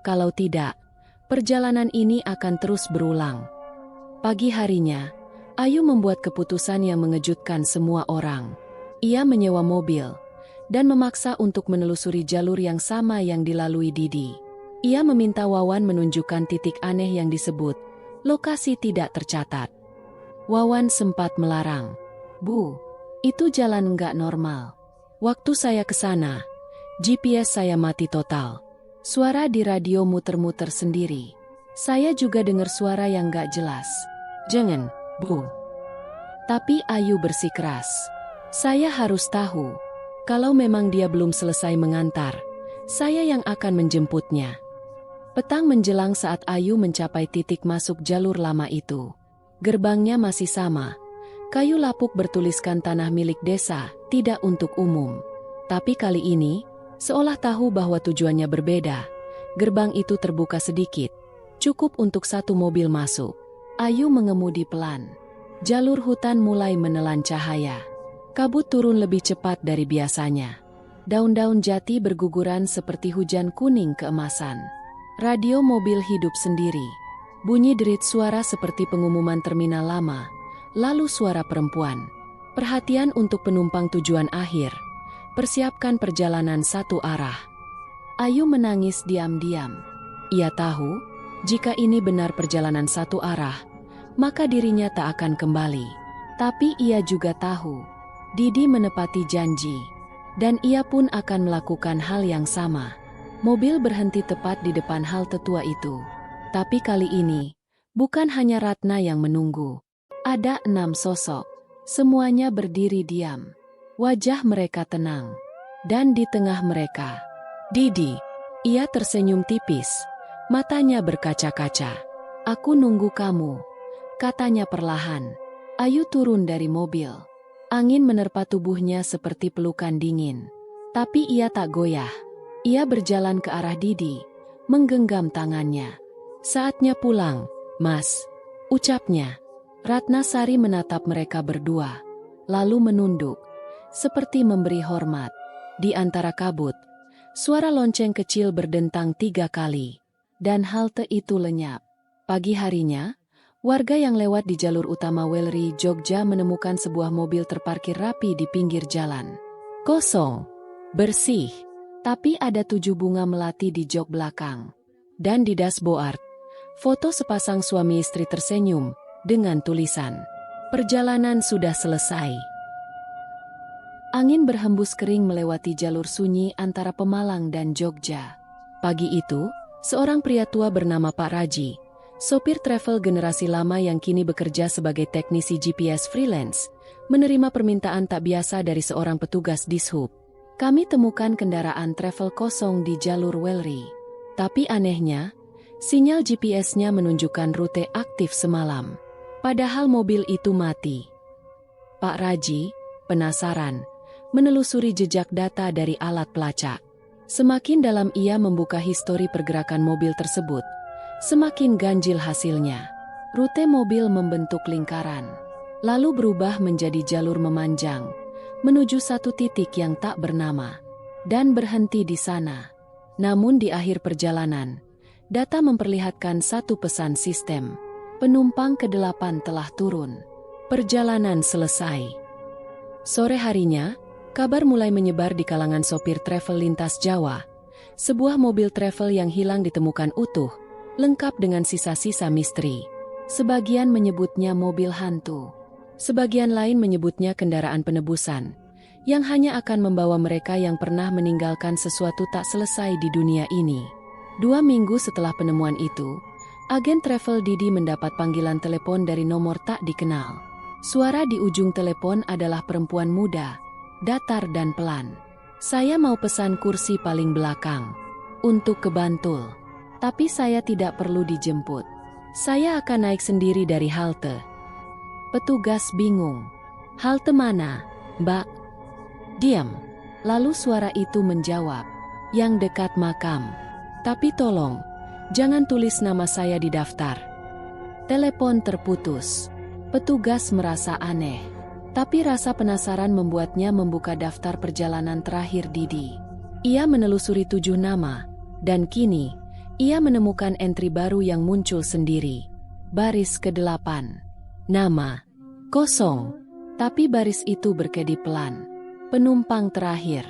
Kalau tidak, perjalanan ini akan terus berulang. Pagi harinya, Ayu membuat keputusan yang mengejutkan semua orang. Ia menyewa mobil dan memaksa untuk menelusuri jalur yang sama yang dilalui Didi. Ia meminta Wawan menunjukkan titik aneh yang disebut lokasi tidak tercatat. Wawan sempat melarang. "Bu, itu jalan nggak normal. Waktu saya ke sana, GPS saya mati total. Suara di radio muter-muter sendiri. Saya juga dengar suara yang nggak jelas." "Jangan, Bu." Tapi Ayu bersikeras. "Saya harus tahu. Kalau memang dia belum selesai mengantar, saya yang akan menjemputnya." Petang menjelang saat Ayu mencapai titik masuk jalur lama itu. Gerbangnya masih sama. Kayu lapuk bertuliskan tanah milik desa, tidak untuk umum. Tapi kali ini, seolah tahu bahwa tujuannya berbeda. Gerbang itu terbuka sedikit, cukup untuk satu mobil masuk. Ayu mengemudi pelan. Jalur hutan mulai menelan cahaya. Kabut turun lebih cepat dari biasanya. Daun-daun jati berguguran seperti hujan kuning keemasan. Radio mobil hidup sendiri. Bunyi derit suara seperti pengumuman terminal lama. Lalu suara perempuan. "Perhatian untuk penumpang tujuan akhir. Persiapkan perjalanan satu arah." Ayu menangis diam-diam. Ia tahu, jika ini benar perjalanan satu arah, maka dirinya tak akan kembali. Tapi ia juga tahu, Didi menepati janji, dan ia pun akan melakukan hal yang sama. Mobil berhenti tepat di depan halte tua itu. Tapi kali ini, bukan hanya Ratna yang menunggu. Ada 6 sosok. Semuanya berdiri diam. Wajah mereka tenang. Dan di tengah mereka, Didi. Ia tersenyum tipis. Matanya berkaca-kaca. "Aku nunggu kamu," katanya perlahan. Ayu turun dari mobil. Angin menerpa tubuhnya seperti pelukan dingin. Tapi ia tak goyah. Ia berjalan ke arah Didi, menggenggam tangannya. "Saatnya pulang, Mas," ucapnya. Ratna Sari menatap mereka berdua, lalu menunduk, seperti memberi hormat. Di antara kabut, suara lonceng kecil berdentang 3 kali, dan halte itu lenyap. Pagi harinya, warga yang lewat di jalur utama Welri, Jogja menemukan sebuah mobil terparkir rapi di pinggir jalan. Kosong, bersih, tapi ada 7 bunga melati di jok belakang. Dan di dashboard, foto sepasang suami istri tersenyum, dengan tulisan, "Perjalanan sudah selesai." Angin berhembus kering melewati jalur sunyi antara Pemalang dan Jogja. Pagi itu, seorang pria tua bernama Pak Raji, sopir travel generasi lama yang kini bekerja sebagai teknisi GPS freelance, menerima permintaan tak biasa dari seorang petugas Dishub. "Kami temukan kendaraan travel kosong di jalur Welri. Tapi anehnya, sinyal GPS-nya menunjukkan rute aktif semalam. Padahal mobil itu mati." Pak Raji, penasaran, menelusuri jejak data dari alat pelacak. Semakin dalam ia membuka histori pergerakan mobil tersebut, semakin ganjil hasilnya. Rute mobil membentuk lingkaran, lalu berubah menjadi jalur memanjang, menuju satu titik yang tak bernama, dan berhenti di sana. Namun di akhir perjalanan, data memperlihatkan satu pesan sistem. Penumpang ke-8 telah turun. Perjalanan selesai. Sore harinya, kabar mulai menyebar di kalangan sopir travel lintas Jawa. Sebuah mobil travel yang hilang ditemukan utuh, lengkap dengan sisa-sisa misteri. Sebagian menyebutnya mobil hantu. Sebagian lain menyebutnya kendaraan penebusan, yang hanya akan membawa mereka yang pernah meninggalkan sesuatu tak selesai di dunia ini. 2 minggu setelah penemuan itu, agen travel Didi mendapat panggilan telepon dari nomor tak dikenal. Suara di ujung telepon adalah perempuan muda, datar dan pelan. "Saya mau pesan kursi paling belakang untuk ke Bantul. Tapi saya tidak perlu dijemput. Saya akan naik sendiri dari halte." Petugas bingung. "Halte mana, Mbak?" "Diam." Lalu suara itu menjawab, "Yang dekat makam. Tapi tolong, jangan tulis nama saya di daftar." Telepon terputus. Petugas merasa aneh, tapi rasa penasaran membuatnya membuka daftar perjalanan terakhir Didi. Ia menelusuri 7 nama, dan kini, Ia menemukan entry baru yang muncul sendiri. Baris ke-8. Nama. Kosong. Tapi baris itu berkedip pelan. Penumpang terakhir.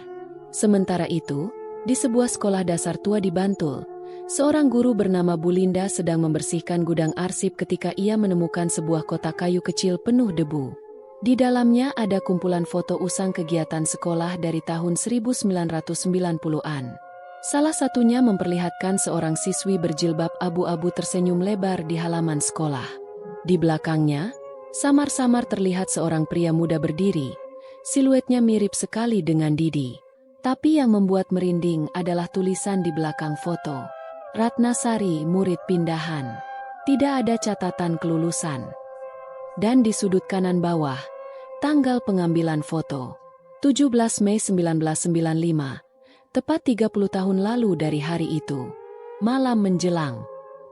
Sementara itu, di sebuah sekolah dasar tua di Bantul, seorang guru bernama Bu Linda sedang membersihkan gudang arsip ketika ia menemukan sebuah kotak kayu kecil penuh debu. Di dalamnya ada kumpulan foto usang kegiatan sekolah dari tahun 1990-an. Salah satunya memperlihatkan seorang siswi berjilbab abu-abu tersenyum lebar di halaman sekolah. Di belakangnya, samar-samar terlihat seorang pria muda berdiri. Siluetnya mirip sekali dengan Didi. Tapi yang membuat merinding adalah tulisan di belakang foto. Ratnasari, murid pindahan. Tidak ada catatan kelulusan. Dan di sudut kanan bawah, tanggal pengambilan foto. 17 Mei 1995. Tepat 30 tahun lalu dari hari itu. Malam menjelang.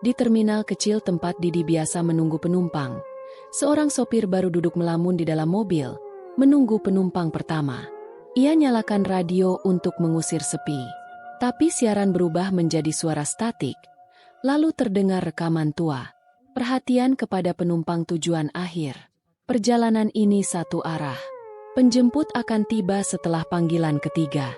Di terminal kecil tempat Didi biasa menunggu penumpang, seorang sopir baru duduk melamun di dalam mobil, menunggu penumpang pertama. Ia nyalakan radio untuk mengusir sepi. Tapi siaran berubah menjadi suara statik. Lalu terdengar rekaman tua. Perhatian kepada penumpang tujuan akhir. Perjalanan ini satu arah. Penjemput akan tiba setelah panggilan ketiga.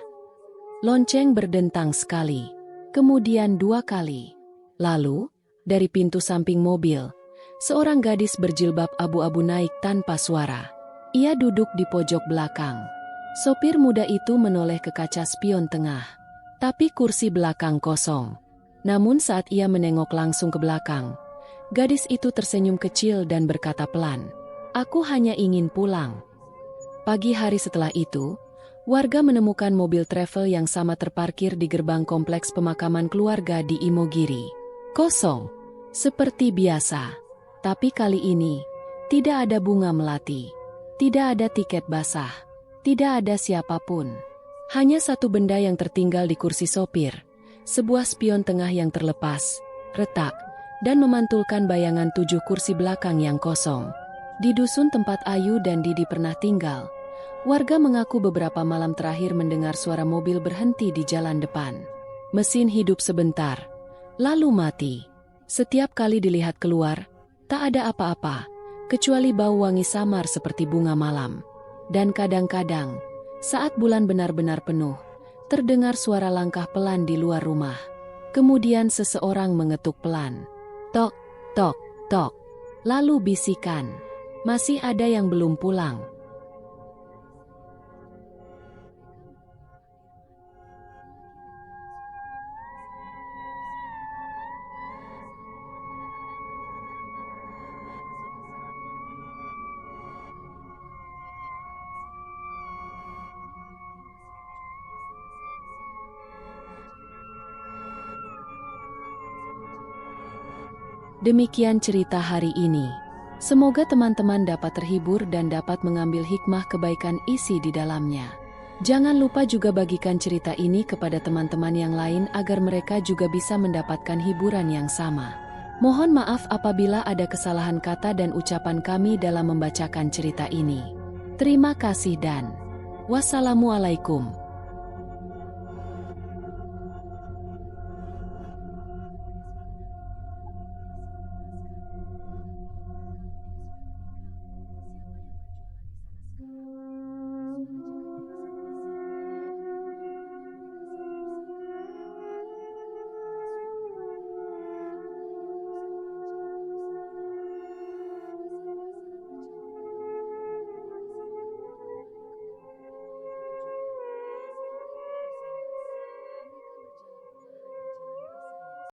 Lonceng berdentang sekali. Kemudian 2 kali. Lalu, dari pintu samping mobil, seorang gadis berjilbab abu-abu naik tanpa suara. Ia duduk di pojok belakang. Sopir muda itu menoleh ke kaca spion tengah. Tapi kursi belakang kosong. Namun saat ia menengok langsung ke belakang, gadis itu tersenyum kecil dan berkata pelan, "Aku hanya ingin pulang." Pagi hari setelah itu, warga menemukan mobil travel yang sama terparkir di gerbang kompleks pemakaman keluarga di Imogiri. Kosong, seperti biasa. Tapi kali ini, tidak ada bunga melati. Tidak ada tiket basah. Tidak ada siapapun. Hanya satu benda yang tertinggal di kursi sopir. Sebuah spion tengah yang terlepas, retak, dan memantulkan bayangan 7 kursi belakang yang kosong. Di dusun tempat Ayu dan Didi pernah tinggal, warga mengaku beberapa malam terakhir mendengar suara mobil berhenti di jalan depan. Mesin hidup sebentar, lalu mati. Setiap kali dilihat keluar, tak ada apa-apa, kecuali bau wangi samar seperti bunga malam. Dan kadang-kadang, saat bulan benar-benar penuh, terdengar suara langkah pelan di luar rumah. Kemudian seseorang mengetuk pelan. Tok, tok, tok. Lalu bisikan, "Masih ada yang belum pulang." Demikian cerita hari ini. Semoga teman-teman dapat terhibur dan dapat mengambil hikmah kebaikan isi di dalamnya. Jangan lupa juga bagikan cerita ini kepada teman-teman yang lain agar mereka juga bisa mendapatkan hiburan yang sama. Mohon maaf apabila ada kesalahan kata dan ucapan kami dalam membacakan cerita ini. Terima kasih dan wassalamualaikum.